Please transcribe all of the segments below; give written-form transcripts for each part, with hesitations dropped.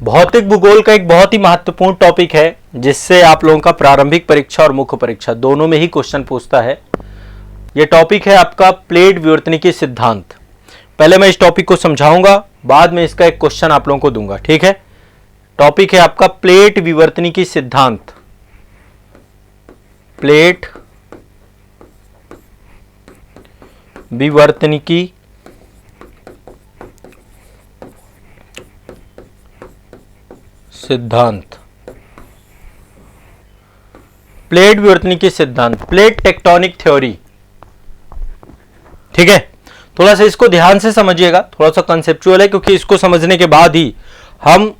भौतिक भूगोल का एक बहुत ही महत्वपूर्ण टॉपिक है जिससे आप लोगों का प्रारंभिक परीक्षा और मुख्य परीक्षा दोनों में ही क्वेश्चन पूछता है। यह टॉपिक है आपका प्लेट विवर्तनिकी सिद्धांत। पहले मैं इस टॉपिक को समझाऊंगा, बाद में इसका एक क्वेश्चन आप लोगों को दूंगा, ठीक है। टॉपिक है आपका प्लेट विवर्तनिकी सिद्धांत। प्लेट विवर्तनिकी सिद्धांत। प्लेट विवर्तनिकी सिद्धांत, प्लेट टेक्टोनिक थ्योरी, ठीक है। थोड़ा सा इसको ध्यान से समझिएगा, थोड़ा सा कंसेप्चुअल है, क्योंकि इसको समझने के बाद ही हम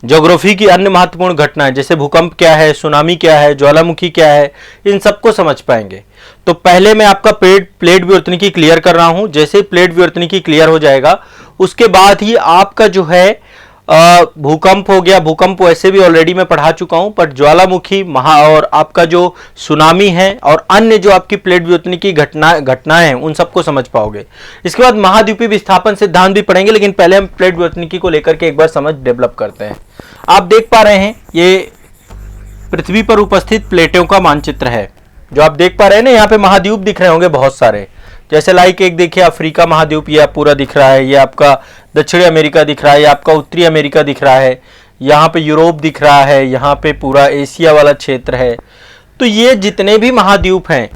ज्योग्राफी की अन्य महत्वपूर्ण घटनाएं जैसे भूकंप क्या है, सुनामी क्या है, ज्वालामुखी क्या है, इन सबको समझ पाएंगे। तो पहले मैं आपका प्लेट विवर्तनिकी क्लियर कर रहा हूं। जैसे ही प्लेट विवर्तनिकी क्लियर हो जाएगा उसके बाद ही आपका जो है भूकंप हो गया। भूकंप वैसे भी ऑलरेडी मैं पढ़ा चुका हूं, पर ज्वालामुखी और आपका जो सुनामी है और अन्य जो आपकी प्लेट विवर्तनिकी घटनाएं हैं उन सबको समझ पाओगे। इसके बाद महाद्वीपीय विस्थापन सिद्धांत भी पढ़ेंगे, लेकिन पहले हम प्लेट विवर्तनिकी को लेकर के एक बार समझ डेवलप करते हैं। आप देख पा रहे हैं ये पृथ्वी पर उपस्थित प्लेटों का मानचित्र है। जो आप देख पा रहे हैं ना, यहाँ पे महाद्वीप दिख रहे होंगे बहुत सारे, जैसे लाइक एक देखिए अफ्रीका महाद्वीप, ये पूरा दिख रहा है, ये आपका दक्षिणी अमेरिका दिख रहा है, ये आपका उत्तरी अमेरिका दिख रहा है, यहाँ पे यूरोप दिख रहा है, यहाँ पे पूरा एशिया वाला क्षेत्र है। तो ये जितने भी महाद्वीप हैं,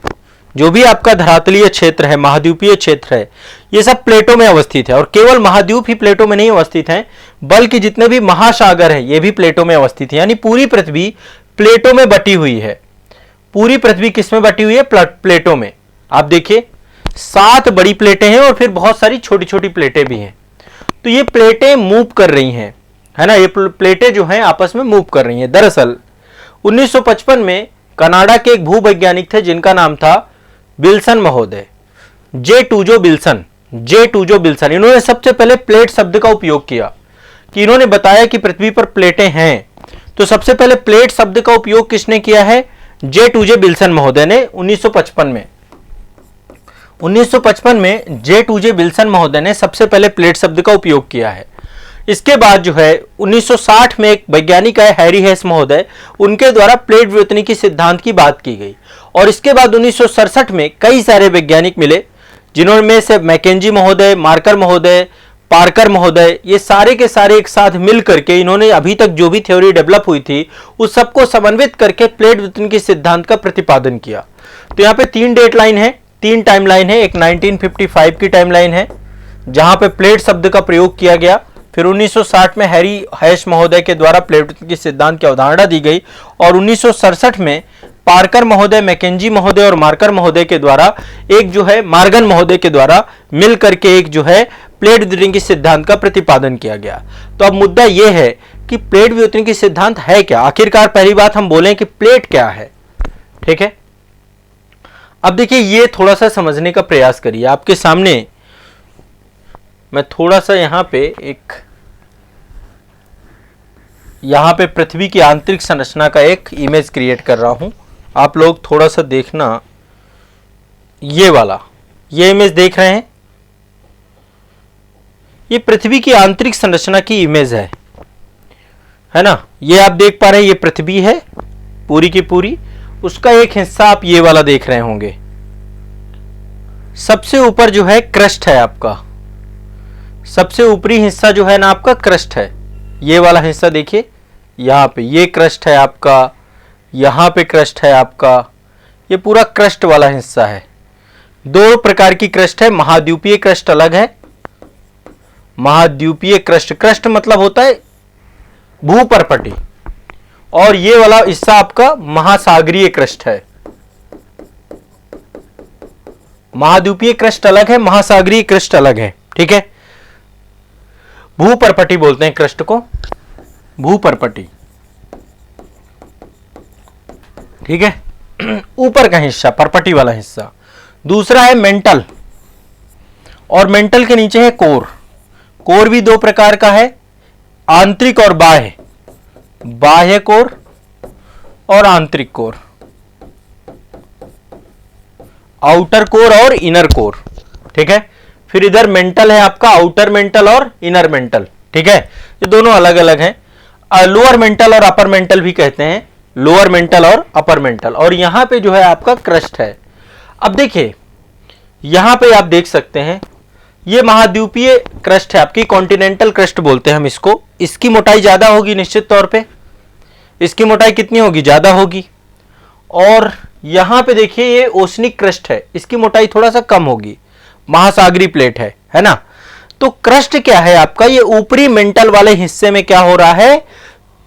जो भी आपका धरातलीय क्षेत्र है, महाद्वीपीय क्षेत्र है, ये सब प्लेटों में अवस्थित है। और केवल महाद्वीप ही प्लेटों में नहीं अवस्थित हैं, बल्कि जितने भी महासागर है ये भी प्लेटों में अवस्थित है। यानी पूरी पृथ्वी प्लेटों में बटी हुई है। पूरी पृथ्वी किसमें बटी हुई है? प्लेटों में। आप देखिए 7 बड़ी प्लेटें हैं और फिर बहुत सारी छोटी छोटी प्लेटें भी हैं। तो ये प्लेटें मूव कर रही हैं, है ना। ये प्लेटें जो हैं आपस में मूव कर रही हैं। दरअसल 1955 में कनाडा के एक भूवैज्ञानिक थे जिनका नाम था विल्सन महोदय, जे टूजो विल्सन। इन्होंने सबसे पहले प्लेट शब्द का उपयोग किया कि इन्होंने बताया कि पृथ्वी पर प्लेटें हैं। तो सबसे पहले प्लेट शब्द का उपयोग किसने किया है? जे टूजे विल्सन महोदय ने 1955 में। 1955 में जे टूजे विल्सन महोदय ने सबसे पहले प्लेट शब्द का उपयोग किया है। इसके बाद जो है 1960 में एक वैज्ञानिक है हैरी हेस महोदय, उनके द्वारा प्लेट विवर्तनिकी सिद्धांत की बात की गई। और इसके बाद 1967 में कई सारे वैज्ञानिक मिले, जिन्होंने से मैकेंजी महोदय, मार्कर महोदय, पार्कर महोदय, ये सारे के सारे एक साथ मिल करके इन्होंने अभी तक जो भी थ्योरी डेवलप हुई थी उस सबको समन्वित करके प्लेट विवर्तनिकी सिद्धांत का प्रतिपादन किया। तो यहाँ पे 3 डेटलाइन है, 3 टाइमलाइन है। एक 1955 की टाइमलाइन है जहां पे प्लेट शब्द का प्रयोग किया गया। फिर 1960 में हैरी हेस महोदय के द्वारा प्लेट विवर्तनिकी सिद्धांत की अवधारणा दी गई। और 1967 में पार्कर महोदय, मैकेंजी महोदय और मार्कर महोदय के द्वारा एक जो है मार्गन महोदय के द्वारा मिल करके एक जो है प्लेट विवर्तनिकी सिद्धांत का प्रतिपादन किया गया। तो अब मुद्दा यह है कि प्लेट विवर्तनिकी सिद्धांत है क्या। आखिरकार पहली बात हम बोलें कि प्लेट क्या है, ठीक है। अब देखिए ये थोड़ा सा समझने का प्रयास करिए। आपके सामने मैं थोड़ा सा यहां पे पृथ्वी की आंतरिक संरचना का एक इमेज क्रिएट कर रहा हूं। आप लोग थोड़ा सा देखना, ये इमेज देख रहे हैं, ये पृथ्वी की आंतरिक संरचना की इमेज है ना। ये आप देख पा रहे हैं, ये पृथ्वी है पूरी की पूरी। उसका एक हिस्सा आप ये वाला देख रहे होंगे। सबसे ऊपर जो है क्रस्ट है आपका, सबसे ऊपरी हिस्सा जो है ना आपका क्रस्ट है। ये वाला हिस्सा देखिए, यहाँ पे ये क्रस्ट है आपका, यहाँ पे क्रस्ट है आपका, ये पूरा क्रस्ट वाला हिस्सा है। 2 प्रकार की क्रस्ट है, महाद्वीपीय क्रस्ट अलग है, महाद्वीपीय क्रस्ट मतलब होता है भूपर्पटी, और ये वाला हिस्सा आपका महासागरीय क्रस्ट है। महाद्वीपीय क्रस्ट अलग है, महासागरीय क्रस्ट अलग है, ठीक है। भूपर्पटी बोलते हैं क्रस्ट को, भूपर्पटी, ठीक है। ऊपर का हिस्सा पर्पटी वाला हिस्सा। दूसरा है मेंटल, और मेंटल के नीचे है कोर। कोर भी 2 प्रकार का है, आंतरिक और बाह्य, बाह्य कोर और आंतरिक कोर, आउटर कोर और इनर कोर, ठीक है। फिर इधर मेंटल है आपका आउटर मेंटल और इनर मेंटल, ठीक है। ये दोनों अलग अलग हैं। लोअर मेंटल और अपर मेंटल भी कहते हैं, लोअर मेंटल और अपर मेंटल। और यहां पे जो है आपका क्रस्ट है। अब देखिए यहां पे आप देख सकते हैं ये महाद्वीपीय क्रस्ट है आपकी, कॉन्टिनेंटल क्रस्ट बोलते हैं हम इसको। इसकी मोटाई ज्यादा होगी निश्चित तौर पे, इसकी मोटाई कितनी होगी, ज्यादा होगी। और यहां पे देखिए ये ओशनिक क्रस्ट है, इसकी मोटाई थोड़ा सा कम होगी, महासागरी प्लेट है ना। तो क्रस्ट क्या है आपका, ये ऊपरी मेंटल वाले हिस्से में क्या हो रहा है,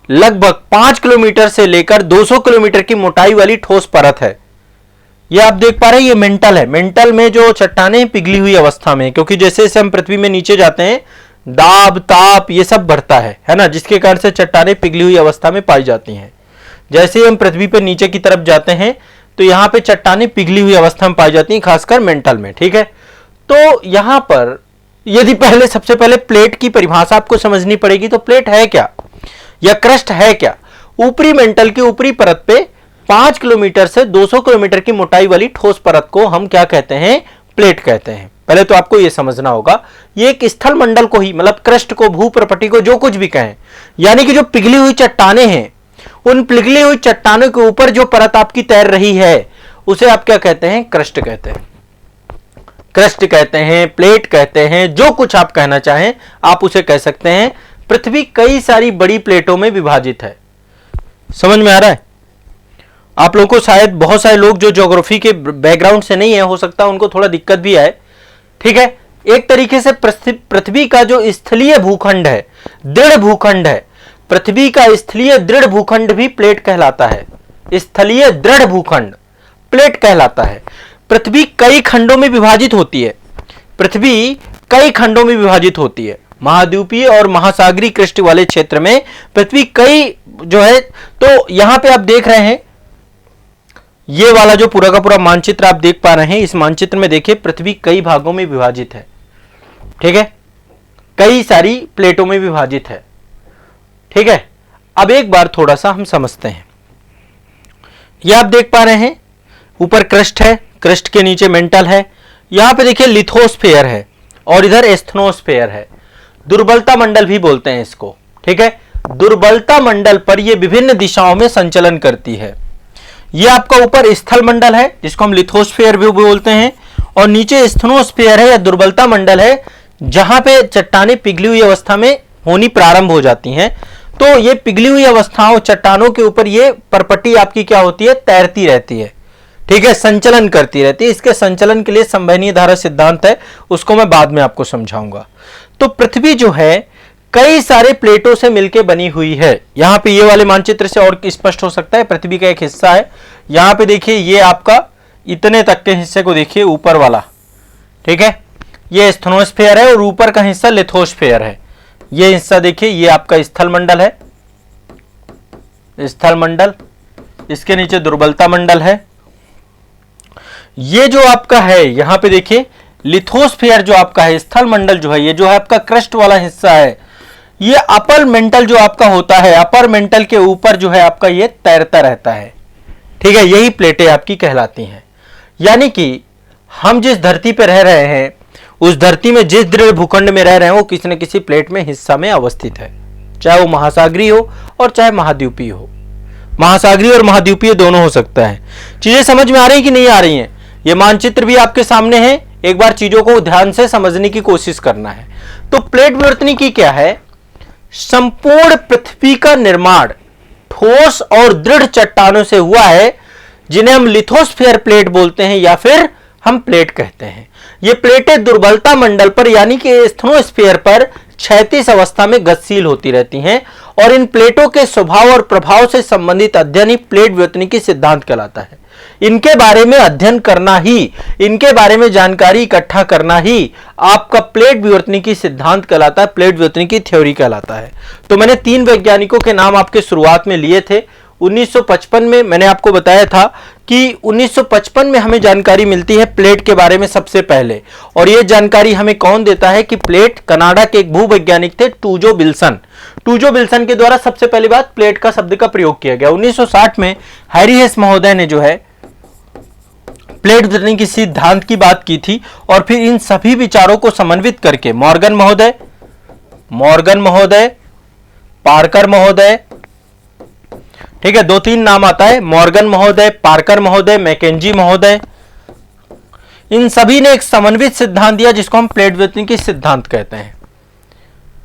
लगभग 5 किलोमीटर से लेकर 200 किलोमीटर की मोटाई वाली ठोस परत है। ये आप देख पा रहे हैं ये मेंटल है। मेंटल में जो चट्टानें पिघली हुई अवस्था में, क्योंकि जैसे जैसे हम पृथ्वी में नीचे जाते हैं दाब ताप ये सब बढ़ता है ना, जिसके कारण से चट्टानें पिघली हुई अवस्था में पाई जाती हैं। जैसे ही हम पृथ्वी पे नीचे की तरफ जाते हैं तो यहां पे चट्टानें पिघली हुई अवस्था में पाई जाती हैं, खासकर मेंटल में, ठीक है। तो यहां पर यदि सबसे पहले प्लेट की परिभाषा आपको समझनी पड़ेगी। तो प्लेट है क्या या क्रस्ट है क्या, ऊपरी मेंटल की ऊपरी परत पे 5 किलोमीटर से 200 किलोमीटर की मोटाई वाली ठोस परत को हम क्या कहते हैं, प्लेट कहते हैं। पहले तो आपको यह समझना होगा ये एक स्थल मंडल को ही, मतलब क्रस्ट को, भूप्रपटी को, जो कुछ भी कहें, यानी कि जो पिघली हुई चट्टानें हैं उन पिघली हुई चट्टानों के ऊपर जो परत आपकी तैर रही है उसे आप क्या कहते हैं, क्रस्ट कहते हैं। क्रस्ट कहते हैं, प्लेट कहते हैं, जो कुछ आप कहना चाहें आप उसे कह सकते हैं। पृथ्वी कई सारी बड़ी प्लेटों में विभाजित है, समझ में आ रहा है आप लोगों को। शायद बहुत सारे लोग जो ज्योग्राफी के बैकग्राउंड से नहीं है, हो सकता है उनको थोड़ा दिक्कत भी आए, ठीक है। एक तरीके से पृथ्वी का जो स्थलीय भूखंड है, दृढ़ भूखंड है, पृथ्वी का स्थलीय दृढ़ भूखंड भी प्लेट कहलाता है। स्थलीय दृढ़ भूखंड प्लेट कहलाता है। पृथ्वी कई खंडों में विभाजित होती है, पृथ्वी कई खंडों में विभाजित होती है। महाद्वीपीय और महासागरीय क्रस्ट वाले क्षेत्र में पृथ्वी कई जो है, तो यहां पे आप देख रहे हैं ये वाला जो पूरा का पूरा मानचित्र आप देख पा रहे हैं, इस मानचित्र में देखिए पृथ्वी कई भागों में विभाजित है, ठीक है, कई सारी प्लेटों में विभाजित है, ठीक है। अब एक बार थोड़ा सा हम समझते हैं। ये आप देख पा रहे हैं ऊपर क्रस्ट है, क्रस्ट के नीचे मेंटल है, यहां पे देखिए लिथोस्फेयर है और इधर एस्थनोस्फेयर है। दुर्बलता मंडल भी बोलते हैं इसको, ठीक है। दुर्बलता मंडल पर यह विभिन्न दिशाओं में संचलन करती है। यह आपका ऊपर स्थल मंडल है जिसको हम लिथोस्फेयर भी बोलते हैं, और नीचे एस्थनोस्फेयर है या दुर्बलता मंडल है, जहां पे चट्टानें पिघली हुई अवस्था में होनी प्रारंभ हो जाती हैं। तो ये पिघली हुई अवस्थाओं चट्टानों के ऊपर ये परपट्टी आपकी क्या होती है, तैरती रहती है, ठीक है, संचलन करती रहती है। इसके संचलन के लिए संवहनीय धारा सिद्धांत है, उसको मैं बाद में आपको समझाऊंगा। तो पृथ्वी जो है कई सारे प्लेटों से मिलकर बनी हुई है। यहां पे ये वाले मानचित्र से और स्पष्ट हो सकता है, पृथ्वी का एक हिस्सा है। यहां पे देखिए ये आपका इतने तक के हिस्से को देखिए ऊपर वाला, ठीक है, ये एस्थनोस्फेयर है और ऊपर का हिस्सा लिथोस्फेयर है। ये हिस्सा देखिए ये आपका स्थल मंडल है, स्थल मंडल, इसके नीचे दुर्बलता मंडल है। ये जो आपका है यहां पे देखिए लिथोस्फेयर जो आपका है, स्थल मंडल जो है, ये जो है आपका क्रस्ट वाला हिस्सा है। ये अपर मेंटल जो आपका होता है, अपर मेंटल के ऊपर जो है आपका ये तैरता रहता है, ठीक है। यही प्लेटें आपकी कहलाती हैं। यानी कि हम जिस धरती पर रह रहे हैं उस धरती में जिस दृढ़ भूखंड में रह रहे हैं वो किसी न किसी प्लेट में हिस्सा में अवस्थित है, चाहे वो महासागरीय हो और चाहे महाद्वीपीय हो। महासागरीय और महाद्वीपीय दोनों हो सकता है। चीजें समझ में आ रही हैं कि नहीं आ रही हैं? ये मानचित्र भी आपके सामने है, एक बार चीजों को ध्यान से समझने की कोशिश करना है। तो प्लेट विवर्तनिकी क्या है? संपूर्ण पृथ्वी का निर्माण ठोस और दृढ़ चट्टानों से हुआ है, जिन्हें हम लिथोस्फेयर प्लेट बोलते हैं या फिर हम प्लेट कहते हैं। ये प्लेटें दुर्बलता मंडल पर यानी कि एस्थनोस्फेयर पर क्षैतिज अवस्था में गतिशील होती रहती हैं, और इन प्लेटों के स्वभाव और प्रभाव से संबंधित अध्ययन ही प्लेट विवर्तनिकी सिद्धांत कहलाता है। इनके बारे में अध्ययन करना ही, इनके बारे में जानकारी इकट्ठा करना ही आपका प्लेट विवर्तनिकी सिद्धांत कहलाता है, प्लेट विवर्तनिकी थ्योरी कहलाता है। तो मैंने 3 वैज्ञानिकों के नाम आपके शुरुआत में लिए थे। 1955 में मैंने आपको बताया था कि 1955 में हमें जानकारी मिलती है प्लेट के बारे में सबसे पहले, और यह जानकारी हमें कौन देता है कि प्लेट कनाडा के एक भूवैज्ञानिक थे टूजो विल्सन। टूजो विल्सन के द्वारा सबसे पहली बात प्लेट का शब्द का प्रयोग किया गया। 1960 में हैरी हेस महोदय ने जो है प्लेट विवर्तनिकी सिद्धांत की बात की थी, और फिर इन सभी विचारों को समन्वित करके मॉर्गन महोदय, पार्कर महोदय, ठीक है, 2-3 नाम आता है, मॉर्गन महोदय, पार्कर महोदय, मैकेंजी महोदय, इन सभी ने एक समन्वित सिद्धांत दिया जिसको हम प्लेट विवर्तनिकी सिद्धांत कहते हैं।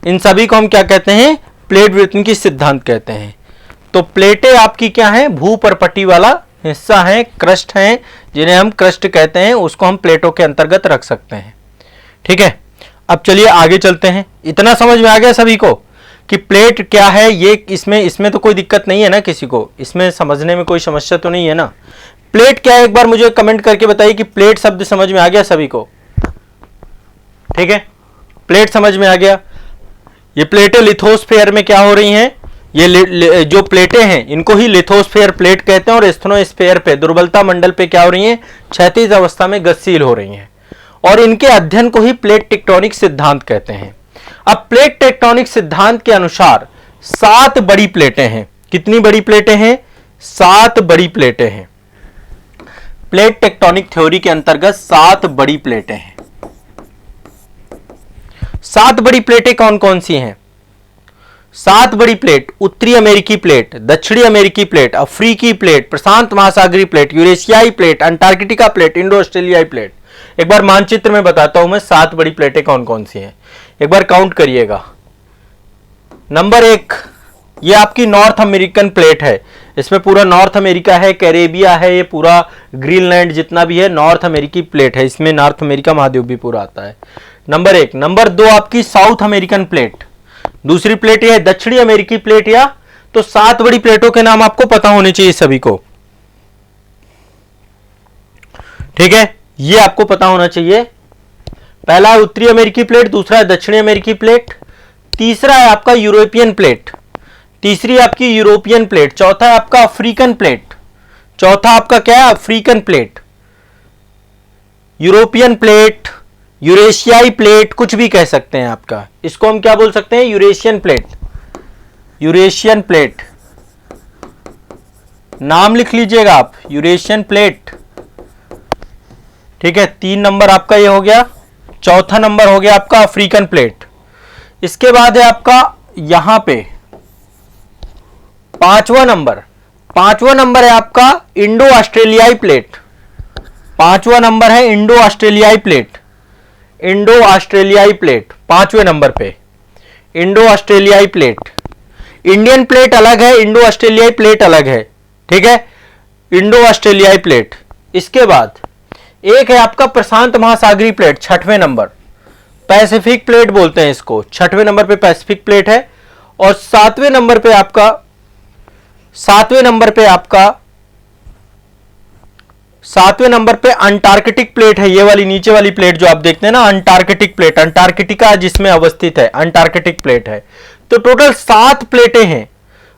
इन सभी को हम क्या कहते हैं? प्लेट विवर्तनिकी सिद्धांत कहते हैं। तो प्लेटें आपकी क्या है? भूपर्पटी वाला हिस्सा है, क्रस्ट हैं, जिन्हें हम क्रस्ट कहते हैं, उसको हम प्लेटों के अंतर्गत रख सकते हैं। ठीक है, अब चलिए आगे चलते हैं। इतना समझ में आ गया सभी को कि प्लेट क्या है? ये इसमें तो कोई दिक्कत नहीं है ना किसी को, इसमें समझने में कोई समस्या तो नहीं है ना। प्लेट क्या है एक बार मुझे कमेंट करके बताइए कि प्लेट शब्द समझ में आ गया सभी को? ठीक है, प्लेट समझ में आ गया। ये प्लेटें लिथोस्फीयर में क्या हो रही हैं? ये जो प्लेटें हैं इनको ही लिथोस्फीयर प्लेट कहते हैं और स्थेनोस्फीयर पे, दुर्बलता मंडल पे क्या हो रही हैं? क्षैतिज अवस्था में गतिशील हो रही हैं और इनके अध्ययन को ही प्लेट टेक्टोनिक सिद्धांत कहते हैं। अब प्लेट टेक्टोनिक सिद्धांत के अनुसार 7 बड़ी प्लेटें हैं। कितनी बड़ी प्लेटें हैं? 7 बड़ी प्लेटें हैं। प्लेट टेक्टोनिक थ्योरी के अंतर्गत 7 बड़ी प्लेटें हैं। 7 बड़ी प्लेटें कौन कौन सी हैं? 7 बड़ी प्लेट: उत्तरी अमेरिकी प्लेट, दक्षिणी अमेरिकी प्लेट, अफ्रीकी प्लेट, प्रशांत महासागरीय प्लेट, यूरेशियाई प्लेट, अंटार्कटिका प्लेट, इंडो ऑस्ट्रेलियाई प्लेट। एक बार मानचित्र में बताता हूं मैं 7 बड़ी प्लेटें कौन कौन सी हैं, एक बार काउंट करिएगा। नंबर 1, ये आपकी नॉर्थ अमेरिकन प्लेट है। इसमें पूरा नॉर्थ अमेरिका है, कैरेबिया है, ये पूरा ग्रीनलैंड जितना भी है नॉर्थ अमेरिकी प्लेट है। इसमें नॉर्थ अमेरिका महाद्वीप भी पूरा आता है। नंबर 1। नंबर 2 आपकी साउथ अमेरिकन प्लेट। दूसरी प्लेट ये है दक्षिणी अमेरिकी प्लेट। या तो 7 बड़ी प्लेटों के नाम आपको पता होने चाहिए सभी को। ठीक है, ये आपको पता होना चाहिए। पहला है उत्तरी अमेरिकी प्लेट, दूसरा है दक्षिणी अमेरिकी प्लेट, तीसरा है आपका यूरोपियन प्लेट, तीसरी आपकी यूरोपियन प्लेट, चौथा है आपका अफ्रीकन प्लेट, चौथा आपका क्या है? अफ्रीकन प्लेट, यूरोपियन प्लेट, यूरेशियाई प्लेट, कुछ भी कह सकते हैं आपका। इसको हम क्या बोल सकते हैं? Eurasian plate. यूरेशियन प्लेट नाम लिख लीजिएगा आप, यूरेशियन प्लेट। ठीक है, 3 नंबर आपका ये हो गया। चौथा नंबर हो गया आपका अफ्रीकन प्लेट। इसके बाद है आपका यहां पे 5वां नंबर है आपका इंडो ऑस्ट्रेलियाई प्लेट। 5वां नंबर है इंडो ऑस्ट्रेलियाई प्लेट। इंडो ऑस्ट्रेलियाई प्लेट 5वें नंबर पे, इंडो ऑस्ट्रेलियाई प्लेट। इंडियन प्लेट अलग है, इंडो ऑस्ट्रेलियाई प्लेट अलग है। ठीक है, इंडो ऑस्ट्रेलियाई प्लेट। इसके बाद एक है आपका प्रशांत महासागरीय प्लेट, 6वें नंबर, पैसिफिक प्लेट बोलते हैं इसको। 6वें नंबर पे पैसिफिक प्लेट है। और 7वें नंबर पे आपका 7वें नंबर पे अंटार्कटिक प्लेट है। ये वाली नीचे वाली प्लेट जो आप देखते हैं ना, अंटार्कटिक प्लेट, अंटार्कटिका जिसमें अवस्थित है, अंटार्कटिक प्लेट है। तो टोटल 7 प्लेटें हैं,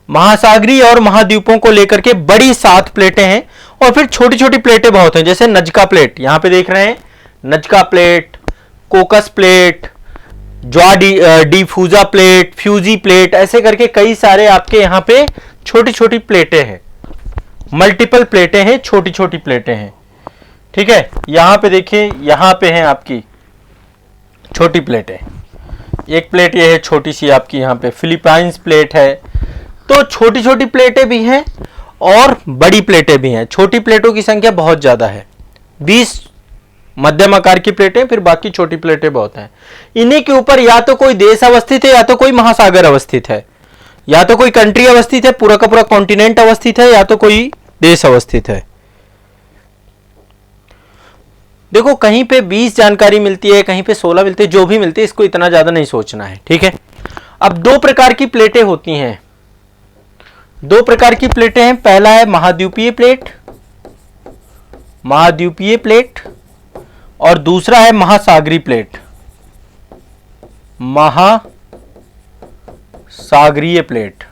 महासागरीय और महाद्वीपों को लेकर के बड़ी 7 प्लेटें हैं। और फिर छोटी छोटी प्लेटें बहुत हैं, जैसे नजका प्लेट, यहां पे देख रहे हैं, Nazca plate, Cocos plate, Juan de Fuca plate, Fiji plate, ऐसे करके कई सारे आपके यहां पे छोटी छोटी प्लेटें हैं। मल्टीपल प्लेटें हैं, छोटी छोटी प्लेटें हैं। ठीक है, यहां पे देखिए, यहां पे हैं आपकी छोटी प्लेटें। एक प्लेट ये है छोटी सी आपकी, यहां पे फिलीपाइंस प्लेट है। तो छोटी छोटी प्लेटें भी हैं और बड़ी प्लेटें भी हैं। छोटी प्लेटों की संख्या बहुत ज्यादा है, 20 मध्यम आकार की प्लेटें, फिर बाकी छोटी प्लेटें बहुत हैं। इन्हीं के ऊपर या तो कोई देश अवस्थित है, या तो कोई महासागर अवस्थित है, या तो कोई कंट्री अवस्थित है, पूरा का पूरा कॉन्टिनेंट अवस्थित है, या तो कोई देश अवस्थित है। देखो, कहीं पे 20 जानकारी मिलती है, कहीं पे 16 मिलती है, जो भी मिलती है इसको इतना ज्यादा नहीं सोचना है। ठीक है, अब 2 प्रकार की प्लेटें होती हैं। 2 प्रकार की प्लेटें हैं। पहला है महाद्वीपीय प्लेट, और दूसरा है महासागरीय प्लेट, महासागरीय प्लेट।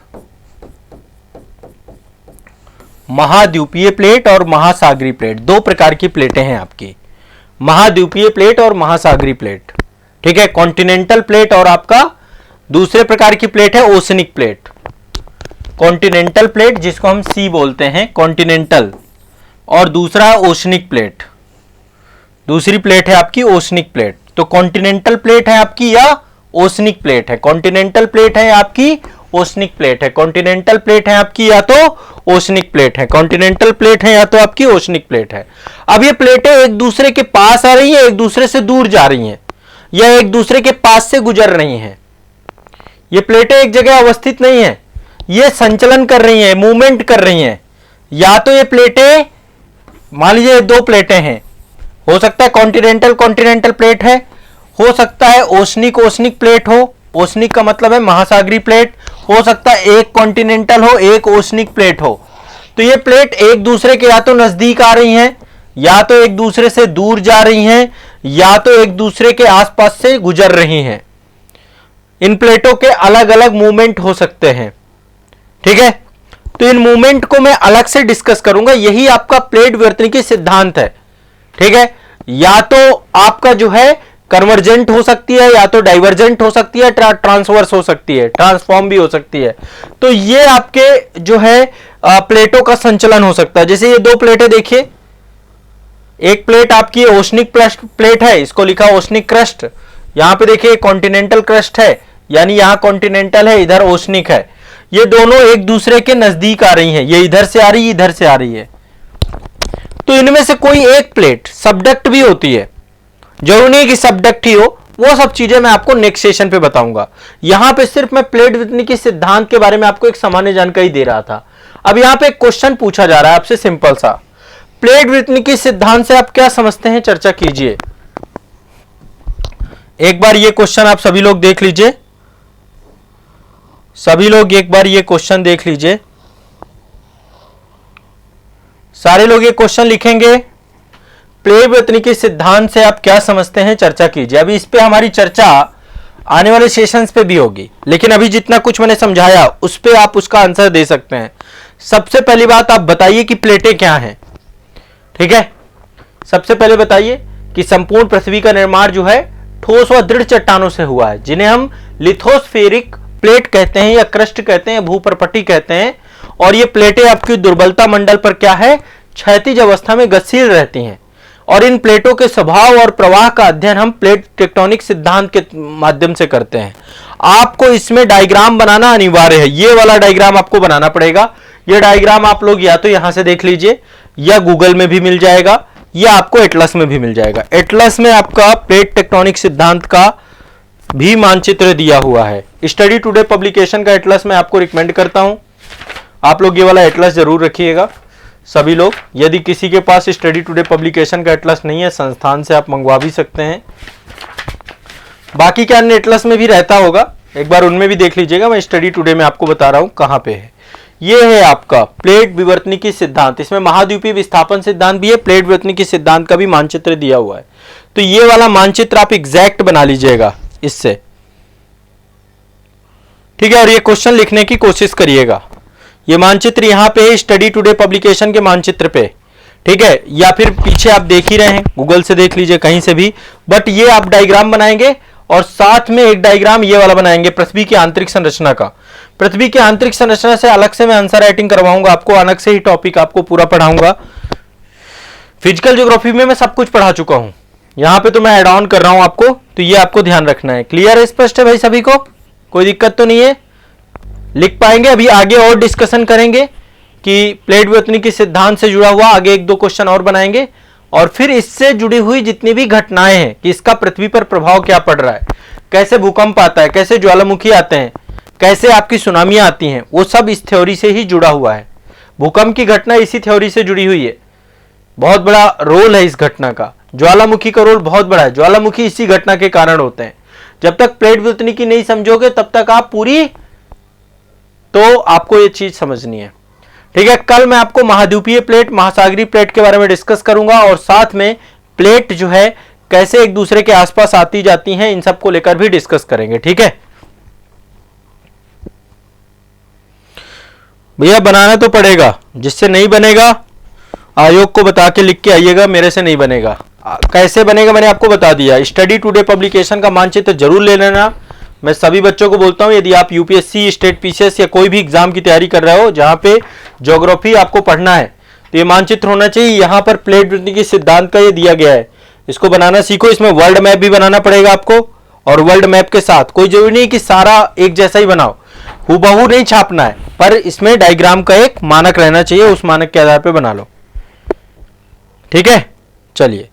महाद्वीपीय प्लेट और महासागरीय प्लेट 2 प्रकार की प्लेटें हैं आपकी, महाद्वीपीय प्लेट और महासागरीय प्लेट। ठीक है, कॉन्टिनेंटल प्लेट और आपका दूसरे प्रकार की प्लेट है ओशनिक प्लेट। कॉन्टिनेंटल प्लेट जिसको हम सी बोलते हैं, कॉन्टिनेंटल, और दूसरा है ओशनिक प्लेट। दूसरी प्लेट है आपकी ओशनिक प्लेट। तो कॉन्टिनेंटल प्लेट है आपकी या ओशनिक प्लेट है? कॉन्टिनेंटल प्लेट है आपकी ओशनिक प्लेट है। कॉन्टिनेंटल प्लेट है आपकी या तो ओशनिक प्लेट है, कॉन्टिनेंटल प्लेट है या तो आपकी ओशनिक प्लेट है। अब ये प्लेटें एक दूसरे के पास आ रही है, एक दूसरे से दूर जा रही हैं, या एक दूसरे के पास से गुजर रही हैं। ये प्लेटें एक जगह अवस्थित नहीं है, ये संचलन कर रही हैं, मूवमेंट कर रही हैं। या तो ये प्लेटें, मान लीजिए दो प्लेटें हैं, हो सकता है कॉन्टिनेंटल कॉन्टिनेंटल प्लेट है, हो सकता है ओशनिक ओशनिक प्लेट हो, ओशनिक का मतलब है महासागरीय प्लेट, हो सकता है एक कॉन्टिनेंटल हो एक ओशनिक प्लेट हो। तो ये प्लेट एक दूसरे के या तो नजदीक आ रही हैं, या तो एक दूसरे से दूर जा रही हैं, या तो एक दूसरे के आसपास से गुजर रही हैं। इन प्लेटों के अलग अलग मूवमेंट हो सकते हैं, ठीक है। तो इन मूवमेंट को मैं अलग से डिस्कस करूंगा, यही आपका प्लेट विवर्तनिकी सिद्धांत है, ठीक है। या तो आपका जो है कन्वर्जेंट हो सकती है, या तो डाइवर्जेंट हो सकती है, ट्रांसवर्स हो सकती है, ट्रांसफॉर्म भी हो सकती है। तो ये आपके जो है प्लेटों का संचलन हो सकता है। जैसे ये दो प्लेटें देखिए, एक प्लेट आपकी ओशनिक प्लेट है, इसको लिखा ओशनिक क्रस्ट, यहां पे देखिए कॉन्टिनेंटल क्रस्ट है, यानी यहां कॉन्टिनेंटल है, इधर ओशनिक है। ये दोनों एक दूसरे के नजदीक आ रही हैं, ये इधर से आ रही है, इधर से आ रही है। तो इनमें से कोई एक प्लेट सबडक्ट भी होती है, जरूरी नहीं कि सबडक्ट ही हो, वो सब चीजें मैं आपको नेक्स्ट सेशन पे बताऊंगा। यहां पे सिर्फ मैं प्लेट विवर्तनिकी सिद्धांत के बारे में आपको एक सामान्य जानकारी दे रहा था। अब यहां पे एक क्वेश्चन पूछा जा रहा है आपसे, सिंपल सा, प्लेट विवर्तनिकी सिद्धांत से आप क्या समझते हैं, चर्चा कीजिए। एक बार ये क्वेश्चन आप सभी लोग देख लीजिए, सभी लोग एक बार ये क्वेश्चन देख लीजिए, सारे लोग ये क्वेश्चन लिखेंगे, प्लेट विवर्तनिकी सिद्धांत से आप क्या समझते हैं, चर्चा कीजिए। अभी इस पे हमारी चर्चा आने वाले सेशंस पे भी होगी, लेकिन अभी जितना कुछ मैंने समझाया उस पे आप उसका आंसर दे सकते हैं। सबसे पहली बात आप बताइए कि प्लेटें क्या हैं, ठीक है। सबसे पहले बताइए कि संपूर्ण पृथ्वी का निर्माण जो है ठोस व दृढ़ चट्टानों से हुआ है, जिन्हें हम लिथोस्फेरिक प्लेट कहते हैं, या क्रस्ट कहते हैं, भूपर्पटी कहते हैं। और ये प्लेटें आपकी दुर्बलता मंडल पर क्या है, क्षैतिज अवस्था में गतिशील रहती हैं। और इन प्लेटों के स्वभाव और प्रवाह का अध्ययन हम प्लेट टेक्टोनिक सिद्धांत के माध्यम से करते हैं। आपको इसमें डायग्राम बनाना अनिवार्य है, ये वाला डायग्राम आपको बनाना पड़ेगा। ये डायग्राम आप लोग या तो यहां से देख लीजिए, या गूगल में भी मिल जाएगा, या आपको एटलस में भी मिल जाएगा। एटलस में आपका प्लेट टेक्टोनिक सिद्धांत का भी मानचित्र दिया हुआ है। स्टडी टुडे पब्लिकेशन का एटलस मैं आपको रिकमेंड करता हूं, आप लोग ये वाला एटलस जरूर रखिएगा सभी लोग। यदि किसी के पास स्टडी टुडे पब्लिकेशन का एटलस नहीं है, संस्थान से आप मंगवा भी सकते हैं। बाकी के अन्य एटलस में भी रहता होगा, एक बार उनमें भी देख लीजिएगा। मैं स्टडी टुडे में आपको बता रहा हूं कहां पे है। ये है आपका प्लेट विवर्तनिकी सिद्धांत, इसमें महाद्वीपीय विस्थापन सिद्धांत भी है, प्लेट विवर्तनिकी सिद्धांत का भी मानचित्र दिया हुआ है। तो ये वाला मानचित्र आप एग्जैक्ट बना लीजिएगा इससे, ठीक है। और ये क्वेश्चन लिखने की कोशिश करिएगा। ये मानचित्र यहां पे है स्टडी टुडे पब्लिकेशन के मानचित्र पे, ठीक है। या फिर पीछे आप देख ही रहे हैं, गूगल से देख लीजिए कहीं से भी। बट ये आप डायग्राम बनाएंगे और साथ में एक डायग्राम ये वाला बनाएंगे पृथ्वी की आंतरिक संरचना का। पृथ्वी की आंतरिक संरचना से अलग से मैं आंसर राइटिंग करवाऊंगा आपको, अलग से ही टॉपिक आपको पूरा पढ़ाऊंगा। फिजिकल ज्योग्राफी में मैं सब कुछ पढ़ा चुका हूं, यहां पे तो मैं ऐड ऑन कर रहा हूं आपको, तो ये आपको ध्यान रखना है। क्लियर है, स्पष्ट है भाई सभी को, कोई दिक्कत तो नहीं है, लिख पाएंगे। अभी आगे और डिस्कशन करेंगे कि प्लेट विवर्तनिकी सिद्धांत से जुड़ा हुआ आगे एक दो क्वेश्चन और बनाएंगे, और फिर इससे जुड़ी हुई जितनी भी घटनाएं हैं कि इसका पृथ्वी पर प्रभाव क्या पड़ रहा है, कैसे भूकंप आता है, कैसे ज्वालामुखी आते हैं, कैसे आपकी सुनामियां आती हैं, वो सब इस थ्योरी से ही जुड़ा हुआ है। भूकंप की घटना इसी थ्योरी से जुड़ी हुई है, बहुत बड़ा रोल है इस घटना का। ज्वालामुखी का रोल बहुत बड़ा है, ज्वालामुखी इसी घटना के कारण होते हैं। जब तक प्लेट विवर्तनिकी नहीं समझोगे तब तक आप पूरी, तो आपको ये चीज समझनी है, ठीक है। कल मैं आपको महाद्वीपीय प्लेट, महासागरीय प्लेट के बारे में डिस्कस करूंगा, और साथ में प्लेट जो है कैसे एक दूसरे के आसपास आती जाती हैं, इन सबको लेकर भी डिस्कस करेंगे, ठीक है। भैया बनाना तो पड़ेगा, जिससे नहीं बनेगा आयोग को बता के लिख के आइएगा, मेरे से नहीं बनेगा। कैसे बनेगा मैंने आपको बता दिया। स्टडी टुडे पब्लिकेशन का मानचित्र जरूर ले लेना। मैं सभी बच्चों को बोलता हूं, यदि आप यूपीएससी, स्टेट पीसीएस या कोई भी एग्जाम की तैयारी कर रहे हो जहां पे ज्योग्राफी आपको पढ़ना है, तो ये मानचित्र होना चाहिए। यहां पर प्लेट विवर्तनिकी सिद्धांत का ये दिया गया है, इसको बनाना सीखो। इसमें वर्ल्ड मैप भी बनाना पड़ेगा आपको, और वर्ल्ड मैप के साथ कोई जरूरी नहीं कि सारा एक जैसा ही बनाओ, हूबहू नहीं छापना है, पर इसमें डायग्राम का एक मानक रहना चाहिए, उस मानक के आधार पे बना लो। ठीक है, चलिए।